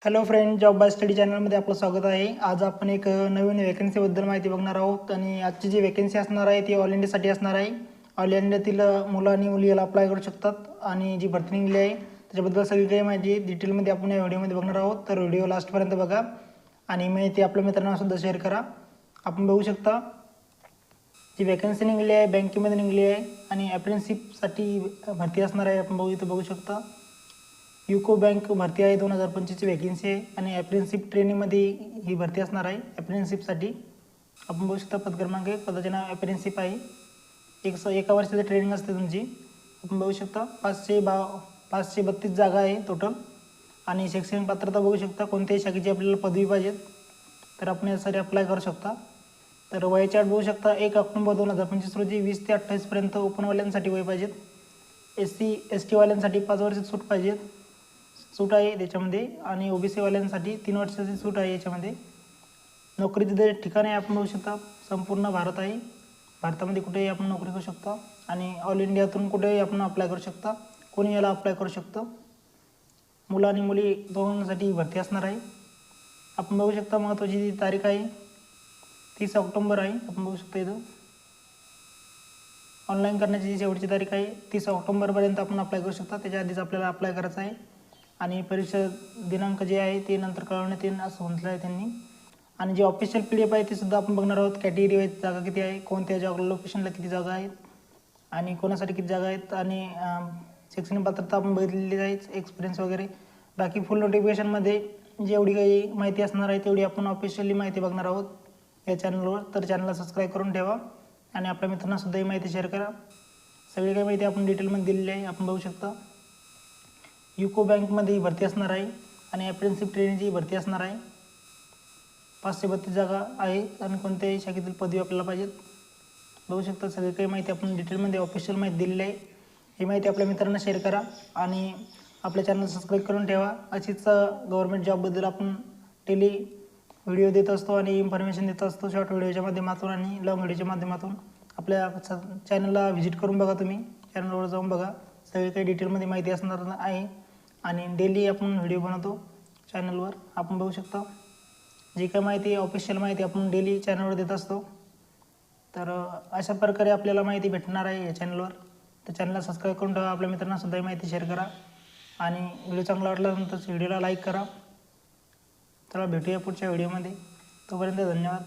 Hello friend, job by study चॅनलमध्ये आपलं स्वागत आहे. आज आपण एक नवीन वेकन्सीबद्दल माहिती बघणार आहोत आणि आजची जी वेकन्सी असणार आहे ती ऑल इंडियासाठी असणार आहे. ऑल इंडियातील मुलं आणि मुली याला अप्लाय करू शकतात आणि जी भरती निघली आहे त्याच्याबद्दल सगळी काही माहिती डिटेलमध्ये आपण या व्हिडिओमध्ये बघणार आहोत. तर व्हिडिओ लास्टपर्यंत बघा आणि माहिती आपल्या मित्रांनासुद्धा शेअर करा. आपण बघू शकता जी वेकन्सी निघली आहे बँकेमध्ये निघली आहे आणि अप्रेंटिसशिपसाठी भरती असणार आहे. आपण बघू शकता युको बँक भरती आहे. 2025ची वेकन्सी आहे आणि अप्रेंटिसशिप ट्रेनिंगमध्ये ही भरती असणार आहे. अप्रेंटिसशिपसाठी आपण बघू शकता पद क्रमांक 1 पदाचे नाव अप्रेंटिसशिप आहे. एका वर्षाची ट्रेनिंग असते तुमची. आपण बघू शकता 532 जागा आहे टोटल आणि शैक्षणिक पात्रता बघू शकता कोणत्याही शाखेची आपल्याला पदवी पाहिजेत तर आपण यासाठी अप्लाय करू शकता. तर वयाची अट बघू शकता 1 ऑक्टोबर 2025 रोजी 20 ते 28पर्यंत ओपनवाल्यांसाठी वय पाहिजेत. SC ST वाल्यांसाठी 5 वर्षाची सूट आहे त्याच्यामध्ये आणि OBC वाल्यांसाठी 3 वर्षाची सूट आहे याच्यामध्ये. नोकरीचे ठिकाण आहे आपण बघू शकता संपूर्ण भारत आहे. भारतामध्ये कुठेही आपण नोकरी करू शकता आणि ऑल इंडियातून कुठेही आपण अप्लाय करू शकता. कोणी याला अप्लाय करू शकतं. मुलं आणि मुली दोघांसाठी भरती असणार आहे. आपण बघू शकता महत्त्वाची जी तारीख आहे 30 ऑक्टोबर आहे. आपण बघू शकता इथं ऑनलाईन करण्याची जी शेवटची तारीख आहे 30 ऑक्टोबरपर्यंत आपण अप्लाय करू शकता. त्याच्या आधीच आपल्याला अप्लाय करायचं आहे आणि परीक्षा दिनांक जे आहे ते नंतर कळवण्यात येईल असं म्हटलं आहे त्यांनी. आणि जी ऑफिशियल PDF आहे ती सुद्धा आपण बघणार आहोत. कॅटेगरी वाईज जागा किती आहे, कोणत्या जॉब लोकेशनला किती जागा आहेत आणि कोणासाठी किती जागा आहेत आणि शैक्षणिक पात्रता आपण बघितलेली आहे, एक्सपिरियन्स वगैरे. बाकी फुल नोटिफिकेशनमध्ये जेवढी काही माहिती असणार आहे तेवढी आपण ऑफिशियली माहिती बघणार आहोत या चॅनलवर. तर चॅनलला सबस्क्राईब करून ठेवा आणि आपल्या मित्रांनासुद्धा ही माहिती शेअर करा. सगळी काही माहिती आपण डिटेलमध्ये दिलेली आहे. आपण बघू शकता युको बँकमध्ये ही भरती असणार आहे आणि अप्रेंटिसशिप ट्रेनिंगची भरती असणार आहे. 532 जागा आहेत आणि कोणत्याही शाखेतील पदवी आपल्याला पाहिजेत. बघू शकता सगळी काही माहिती आपण डिटेलमध्ये ऑफिशियल माहिती दिलेली आहे. ही माहिती आपल्या मित्रांना शेअर करा आणि आपल्या चॅनल सबस्क्राईब करून ठेवा. अशीच गव्हर्नमेंट जॉबबद्दल आपण डेली व्हिडिओ देत असतो आणि इन्फॉर्मेशन देत असतो शॉर्ट व्हिडिओच्या माध्यमातून आणि लॉंग व्हिडिओच्या माध्यमातून. आपल्या चॅनलला व्हिजिट करून बघा, तुम्ही चॅनलवर जाऊन बघा. सगळी काही डिटेलमध्ये माहिती असणार आहे आणि डेली आपण व्हिडिओ बनवतो चॅनलवर. आपण बघू शकता जी काही माहिती ऑफिशियल माहिती आपण डेली चॅनलवर देत असतो. तर अशा प्रकारे आपल्याला माहिती भेटणार आहे या चॅनलवर. तर चॅनलला सबस्क्राईब करून ठेवा. आपल्या मित्रांनासुद्धा ही माहिती शेअर करा आणि व्हिडिओ चांगला वाटल्यानंतर व्हिडिओला लाईक करा. चला भेटूया पुढच्या व्हिडिओमध्ये. तोपर्यंत धन्यवाद.